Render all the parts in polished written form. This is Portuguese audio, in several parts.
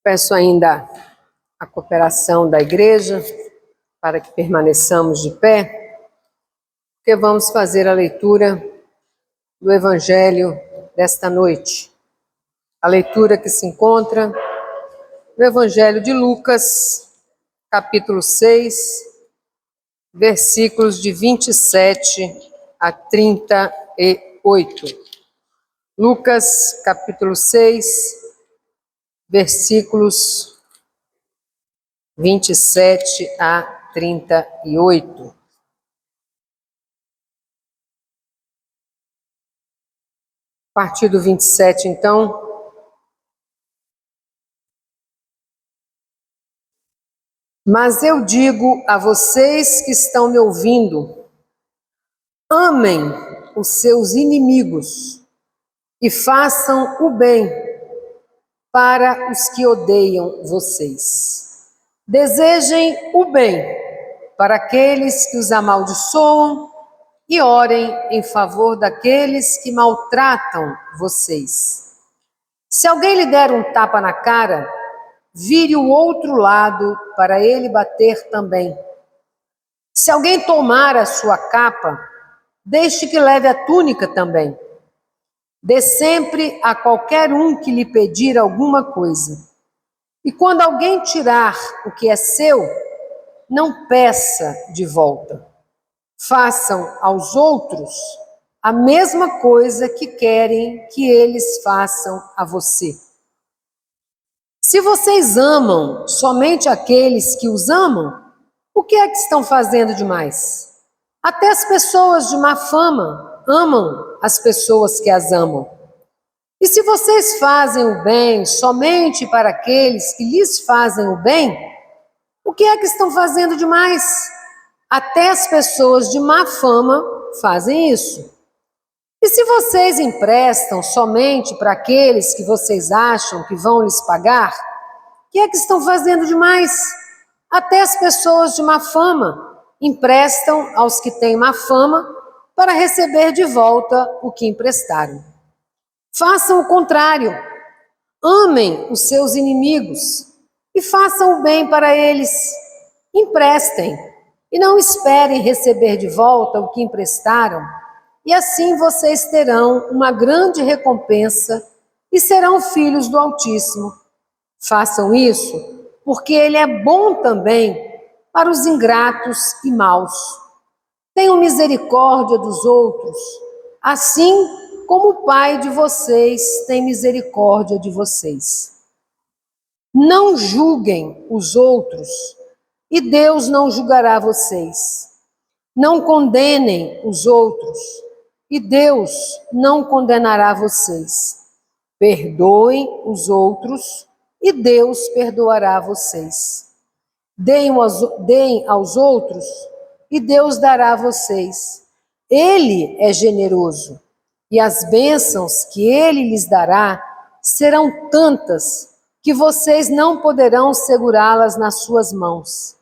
Peço ainda a cooperação da igreja para que permaneçamos de pé, porque vamos fazer a leitura do Evangelho desta noite. A leitura que se encontra no Evangelho de Lucas, capítulo 6, versículos de 27 a 38. Lucas, capítulo 6, versículos 27 a 38. A partir do 27, então. Mas eu digo a vocês que estão me ouvindo, amem os seus inimigos e façam o bem para os que odeiam vocês. Desejem o bem para aqueles que os amaldiçoam e orem em favor daqueles que maltratam vocês. Se alguém lhe der um tapa na cara, vire o outro lado para ele bater também. Se alguém tomar a sua capa, deixe que leve a túnica também. Dê sempre a qualquer um que lhe pedir alguma coisa. E quando alguém tirar o que é seu, não peça de volta. Façam aos outros a mesma coisa que querem que eles façam a você. Se vocês amam somente aqueles que os amam, o que é que estão fazendo demais? Até as pessoas de má fama amam as pessoas que as amam. E se vocês fazem o bem somente para aqueles que lhes fazem o bem, o que é que estão fazendo demais? Até as pessoas de má fama fazem isso. E se vocês emprestam somente para aqueles que vocês acham que vão lhes pagar, o que é que estão fazendo demais? Até as pessoas de má fama emprestam aos que têm má fama para receber de volta o que emprestaram. Façam o contrário. Amem os seus inimigos e façam o bem para eles. Emprestem e não esperem receber de volta o que emprestaram, e assim vocês terão uma grande recompensa e serão filhos do Altíssimo. Façam isso, porque Ele é bom também para os ingratos e maus. Tenham misericórdia dos outros, assim como o Pai de vocês tem misericórdia de vocês. Não julguem os outros, e Deus não julgará vocês. Não condenem os outros, e Deus não condenará vocês. Perdoem os outros, e Deus perdoará vocês. Deem aos outros, e Deus dará a vocês. Ele é generoso, e as bênçãos que Ele lhes dará serão tantas que vocês não poderão segurá-las nas suas mãos.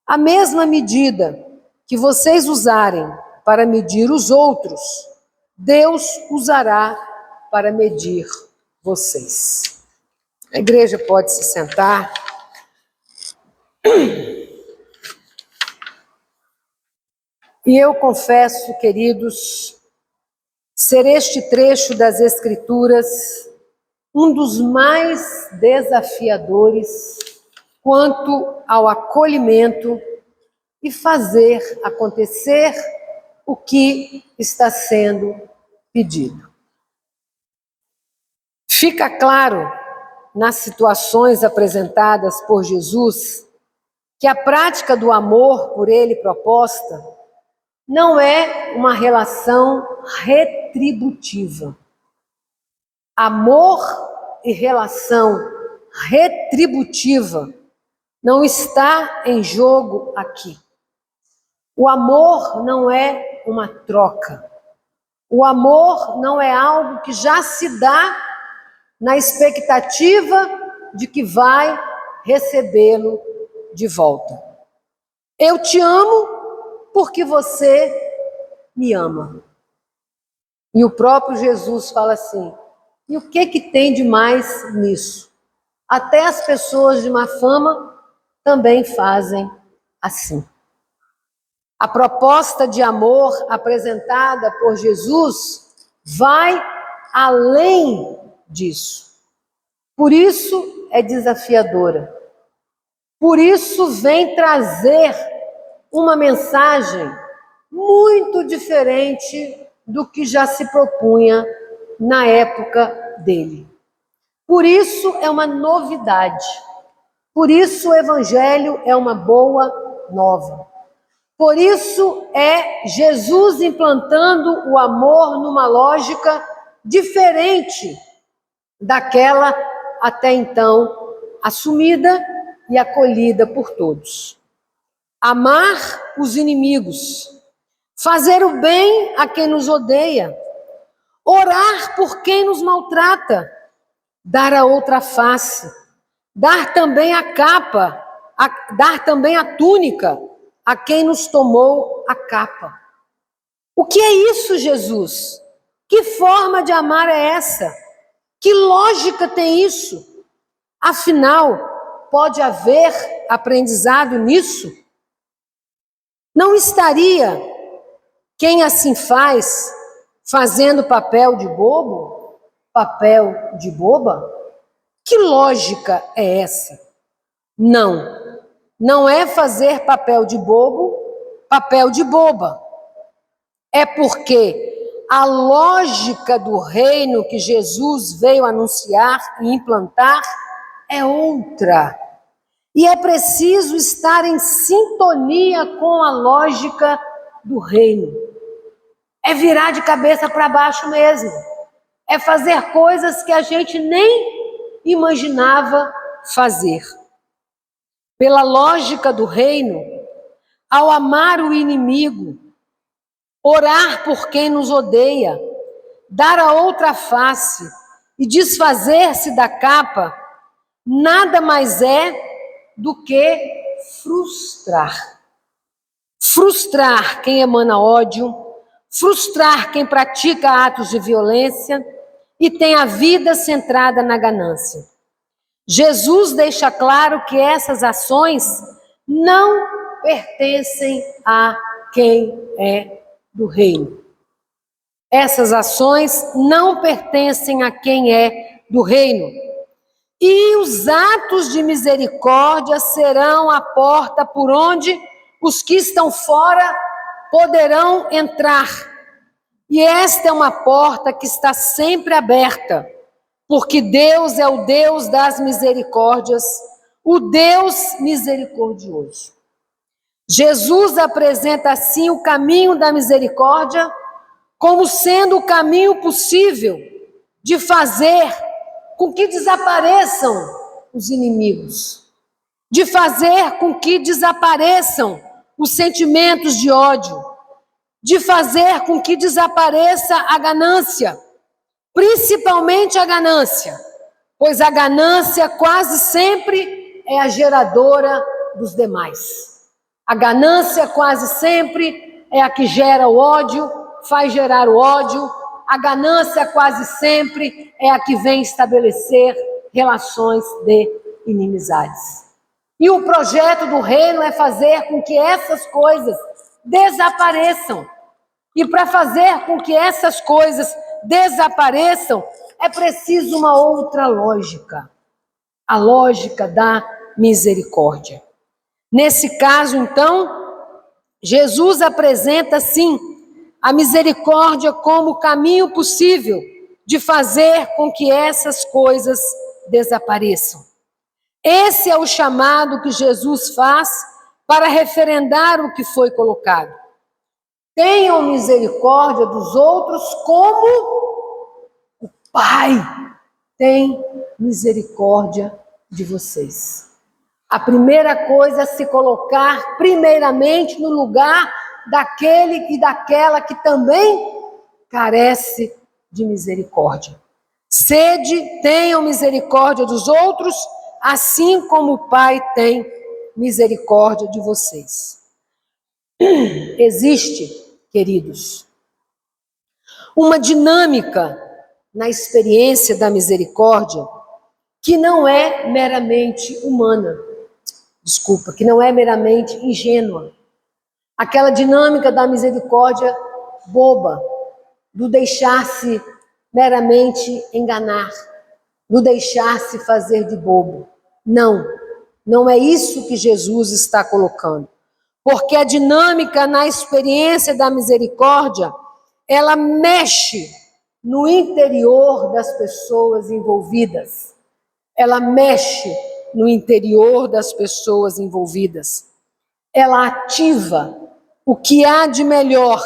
A mesma medida que vocês usarem para medir os outros, Deus usará para medir vocês. A igreja pode se sentar. E eu confesso, queridos, ser este trecho das Escrituras um dos mais desafiadores quanto ao acolhimento e fazer acontecer o que está sendo pedido. Fica claro nas situações apresentadas por Jesus que a prática do amor por Ele proposta não é uma relação retributiva. Amor e relação retributiva não está em jogo aqui. O amor não é uma troca. O amor não é algo que já se dá na expectativa de que vai recebê-lo de volta. Eu te amo porque você me ama. E o próprio Jesus fala assim: e o que tem de mais nisso? até as pessoas de má fama também fazem assim. A proposta de amor apresentada por Jesus vai além disso. Por isso é desafiadora. Por isso vem trazer uma mensagem muito diferente do que já se propunha na época dele. Por isso é uma novidade. Por isso o Evangelho é uma boa nova. Por isso é Jesus implantando o amor numa lógica diferente daquela até então assumida e acolhida por todos. Amar os inimigos, fazer o bem a quem nos odeia, orar por quem nos maltrata, dar a outra face, dar também a capa, dar também a túnica a quem nos tomou a capa. O que é isso, Jesus? Que forma de amar é essa? Que lógica tem isso? Afinal, pode haver aprendizado nisso? Não estaria quem assim faz fazendo papel de bobo? Papel de boba? Que lógica é essa? Não é fazer papel de bobo, papel de boba. É porque a lógica do reino que Jesus veio anunciar e implantar é outra. E é preciso estar em sintonia com a lógica do reino. É virar de cabeça para baixo mesmo. É fazer coisas que a gente nem imaginava fazer. Pela lógica do reino, ao amar o inimigo, orar por quem nos odeia, dar a outra face e desfazer-se da capa, nada mais é do que frustrar. Frustrar quem emana ódio, frustrar quem pratica atos de violência e tem a vida centrada na ganância. Jesus deixa claro que essas ações não pertencem a quem é do reino. Essas ações não pertencem a quem é do reino. E os atos de misericórdia serão a porta por onde os que estão fora poderão entrar. E esta é uma porta que está sempre aberta, porque Deus é o Deus das misericórdias, o Deus misericordioso. Jesus apresenta assim o caminho da misericórdia como sendo o caminho possível de fazer com que desapareçam os inimigos, de fazer com que desapareçam os sentimentos de ódio, de fazer com que desapareça a ganância, principalmente a ganância, pois a ganância quase sempre é a geradora dos demais. A ganância quase sempre é a que gera o ódio, faz gerar o ódio. A ganância quase sempre é a que vem estabelecer relações de inimizades. E o projeto do reino é fazer com que essas coisas desapareçam. E para fazer com que essas coisas desapareçam, é preciso uma outra lógica, a lógica da misericórdia. Nesse caso, então, Jesus apresenta, sim, a misericórdia como o caminho possível de fazer com que essas coisas desapareçam. Esse é o chamado que Jesus faz para referendar o que foi colocado. Tenham misericórdia dos outros como o Pai tem misericórdia de vocês. A primeira coisa é se colocar primeiramente no lugar daquele e daquela que também carece de misericórdia. Sede, tenham misericórdia dos outros, assim como o Pai tem misericórdia de vocês. Existe, queridos, uma dinâmica na experiência da misericórdia que não é meramente humana, que não é meramente ingênua. Aquela dinâmica da misericórdia boba, do deixar-se meramente enganar, do deixar-se fazer de bobo. Não, não é isso que Jesus está colocando. Porque a dinâmica na experiência da misericórdia, ela mexe no interior das pessoas envolvidas. Ela mexe no interior das pessoas envolvidas. Ela ativa o que há de melhor,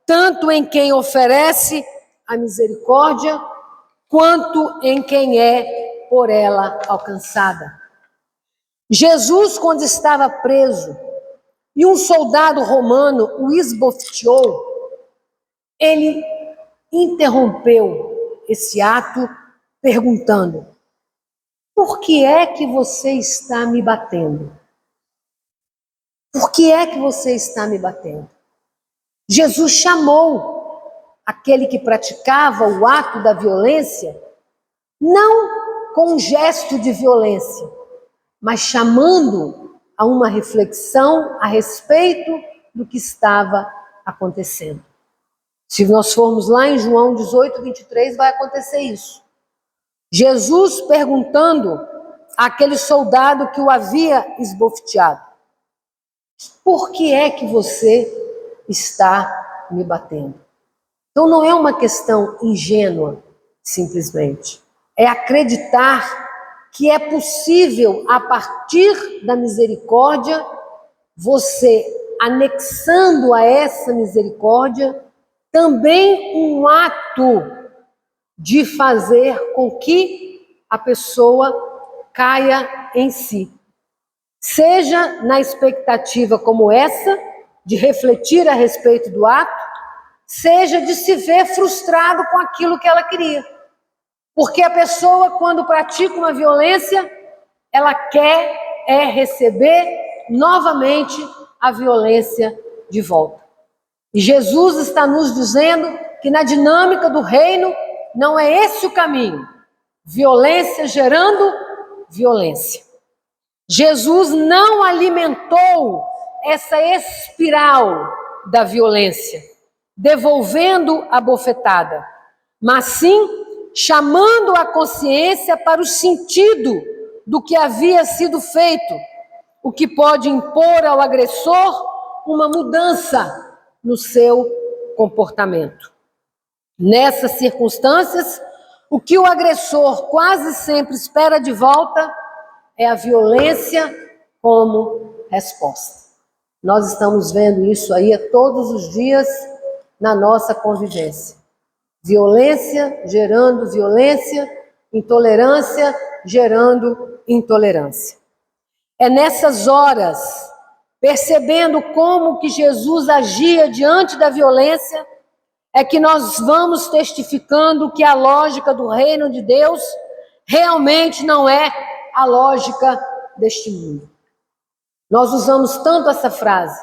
tanto em quem oferece a misericórdia, quanto em quem é por ela alcançada. Jesus, quando estava preso, e um soldado romano o esbofeteou, ele interrompeu esse ato perguntando: por que é que você está me batendo? Por que é que você está me batendo? Jesus chamou aquele que praticava o ato da violência, não com um gesto de violência, mas chamando a uma reflexão a respeito do que estava acontecendo. Se nós formos lá em João 18, 23, vai acontecer isso. Jesus perguntando àquele soldado que o havia esbofeteado: por que é que você está me batendo? Então não é uma questão ingênua, simplesmente. É acreditar que é possível, a partir da misericórdia, você, anexando a essa misericórdia, também um ato de fazer com que a pessoa caia em si. Seja na expectativa como essa, de refletir a respeito do ato, seja de se ver frustrado com aquilo que ela queria. Porque a pessoa, quando pratica uma violência, ela quer receber novamente a violência de volta. E Jesus está nos dizendo que na dinâmica do reino não é esse o caminho. Violência gerando violência. Jesus não alimentou essa espiral da violência, devolvendo a bofetada, mas sim chamando a consciência para o sentido do que havia sido feito, o que pode impor ao agressor uma mudança no seu comportamento. Nessas circunstâncias, o que o agressor quase sempre espera de volta é a violência como resposta. Nós estamos vendo isso aí todos os dias na nossa convivência. Violência gerando violência, intolerância gerando intolerância. É nessas horas, percebendo como que Jesus agia diante da violência, é que nós vamos testificando que a lógica do reino de Deus realmente não é a lógica deste mundo. Nós usamos tanto essa frase: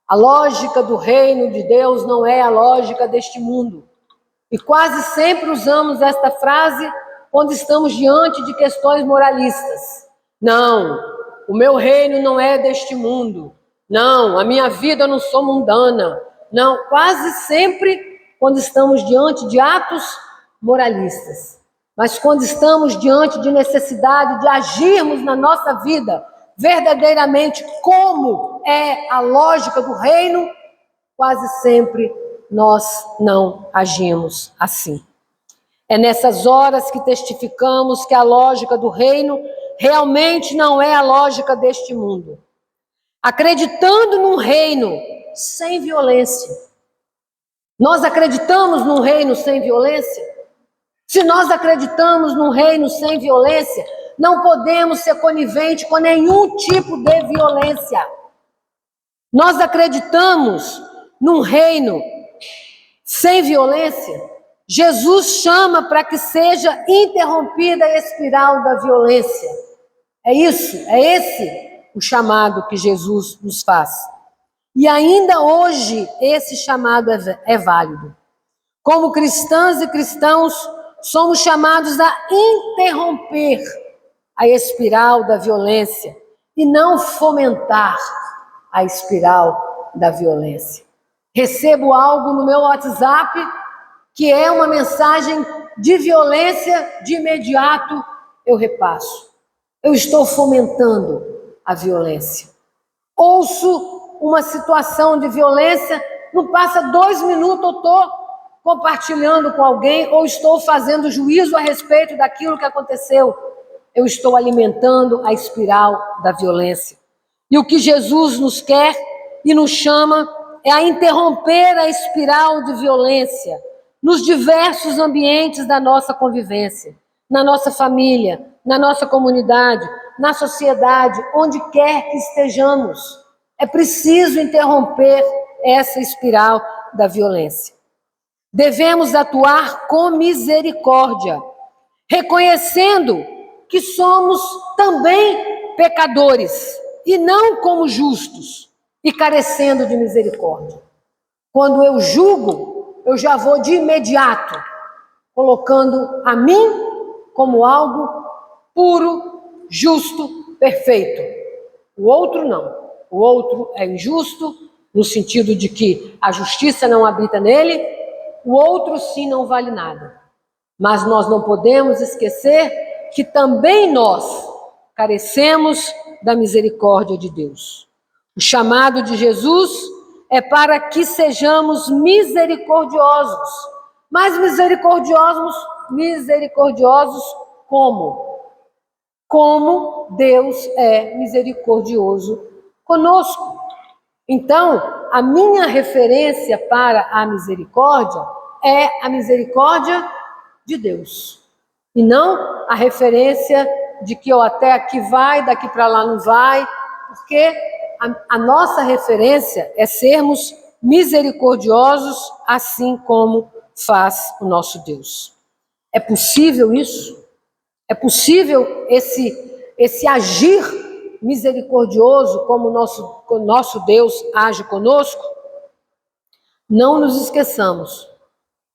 a lógica do reino de Deus não é a lógica deste mundo. E quase sempre usamos esta frase quando estamos diante de questões moralistas. Não, o meu reino não é deste mundo. Não, a minha vida eu não sou mundana. Não, quase sempre quando estamos diante de atos moralistas. Mas quando estamos diante de necessidade de agirmos na nossa vida verdadeiramente como é a lógica do reino, quase sempre nós não agimos assim. É nessas horas que testificamos que a lógica do reino realmente não é a lógica deste mundo. Acreditando num reino sem violência. Nós acreditamos num reino sem violência? Se nós acreditamos num reino sem violência, não podemos ser coniventes com nenhum tipo de violência. Nós acreditamos num reino sem violência. Jesus chama para que seja interrompida a espiral da violência. É isso, é esse o chamado que Jesus nos faz. E ainda hoje esse chamado é válido. Como cristãs e cristãos, somos chamados a interromper a espiral da violência e não fomentar a espiral da violência. Recebo algo no meu WhatsApp que é uma mensagem de violência, de imediato eu repasso. Eu estou fomentando a violência. Ouço uma situação de violência, não passa 2 minutos, eu estou compartilhando com alguém ou estou fazendo juízo a respeito daquilo que aconteceu. Eu estou alimentando a espiral da violência. E o que Jesus nos quer e nos chama é a interromper a espiral de violência nos diversos ambientes da nossa convivência, na nossa família, na nossa comunidade, na sociedade, onde quer que estejamos. É preciso interromper essa espiral da violência. Devemos atuar com misericórdia, reconhecendo que somos também pecadores e não como justos e carecendo de misericórdia. Quando eu julgo, eu já vou de imediato colocando a mim como algo puro, justo, perfeito. O outro não. O outro é injusto no sentido de que a justiça não habita nele, o outro sim não vale nada. Mas nós não podemos esquecer que também nós carecemos da misericórdia de Deus. O chamado de Jesus é para que sejamos misericordiosos. Mas misericordiosos como? Como Deus é misericordioso conosco. Então, a minha referência para a misericórdia é a misericórdia de Deus. E não a referência de que eu até aqui vai, daqui para lá não vai, porque a nossa referência é sermos misericordiosos, assim como faz o nosso Deus. É possível isso? É possível esse agir misericordioso como o nosso Deus age conosco? Não nos esqueçamos,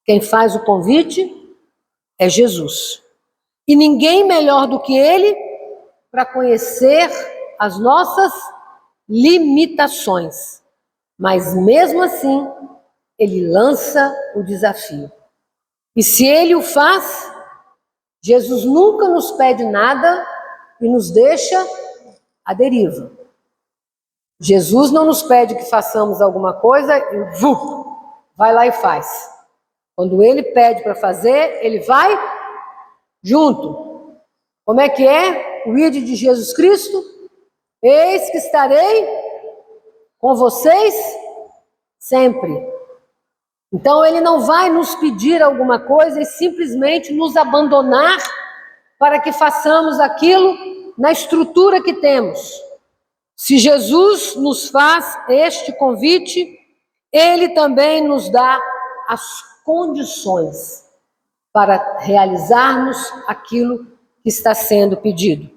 quem faz o convite é Jesus. E ninguém melhor do que Ele para conhecer as nossas limitações. Mas mesmo assim, Ele lança o desafio. E se Ele o faz, Jesus nunca nos pede nada e nos deixa à deriva. Jesus não nos pede que façamos alguma coisa e vai lá e faz. Quando Ele pede para fazer, Ele vai junto. Como é que é o ide de Jesus Cristo? Eis que estarei com vocês sempre. Então Ele não vai nos pedir alguma coisa e simplesmente nos abandonar para que façamos aquilo na estrutura que temos. Se Jesus nos faz este convite, Ele também nos dá as condições para realizarmos aquilo que está sendo pedido.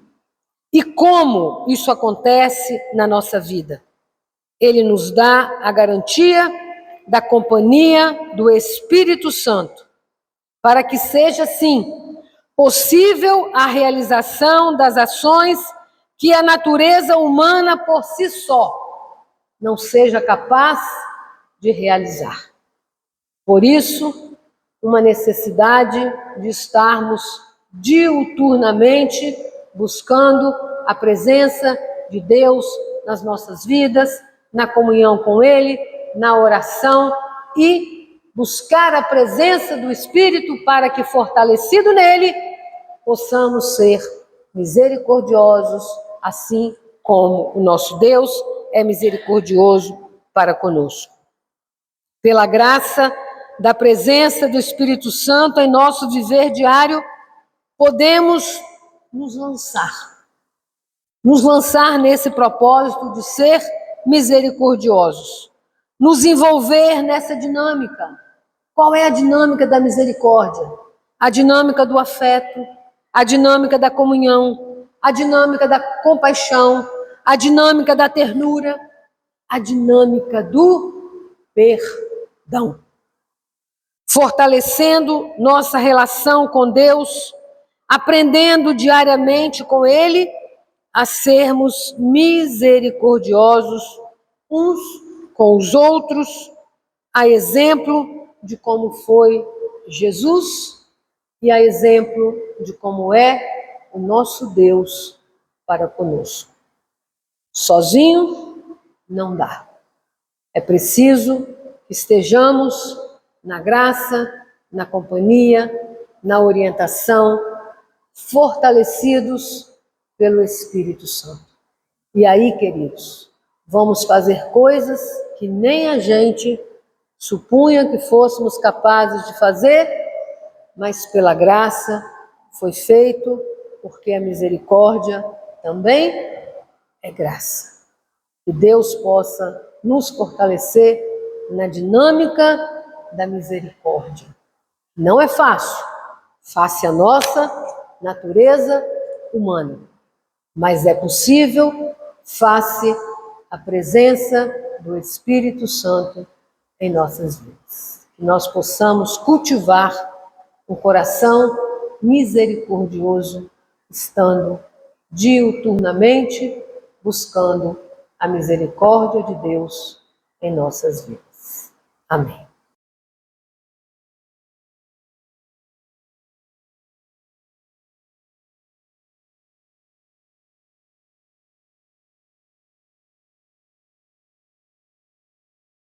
E como isso acontece na nossa vida? Ele nos dá a garantia da companhia do Espírito Santo, para que seja, sim, possível a realização das ações que a natureza humana por si só não seja capaz de realizar. Por isso, uma necessidade de estarmos diuturnamente buscando a presença de Deus nas nossas vidas, na comunhão com Ele, na oração e buscar a presença do Espírito para que, fortalecido nele, possamos ser misericordiosos, assim como o nosso Deus é misericordioso para conosco. Pela graça da presença do Espírito Santo em nosso viver diário, podemos nos lançar nesse propósito de ser misericordiosos, nos envolver nessa dinâmica. Qual é a dinâmica da misericórdia? A dinâmica do afeto, a dinâmica da comunhão, a dinâmica da compaixão, a dinâmica da ternura, a dinâmica do perdão. fortalecendo nossa relação com Deus, aprendendo diariamente com Ele a sermos misericordiosos uns com os outros, a exemplo de como foi Jesus e a exemplo de como é o nosso Deus para conosco. Sozinho não dá. É preciso que estejamos na graça, na companhia, na orientação, fortalecidos pelo Espírito Santo. E aí, queridos, vamos fazer coisas que nem a gente supunha que fôssemos capazes de fazer, mas pela graça foi feito, porque a misericórdia também é graça. Que Deus possa nos fortalecer na dinâmica da misericórdia. Não é fácil, face à nossa natureza humana, mas é possível face à presença do Espírito Santo em nossas vidas. Que nós possamos cultivar um coração misericordioso, estando diuturnamente buscando a misericórdia de Deus em nossas vidas. Amém.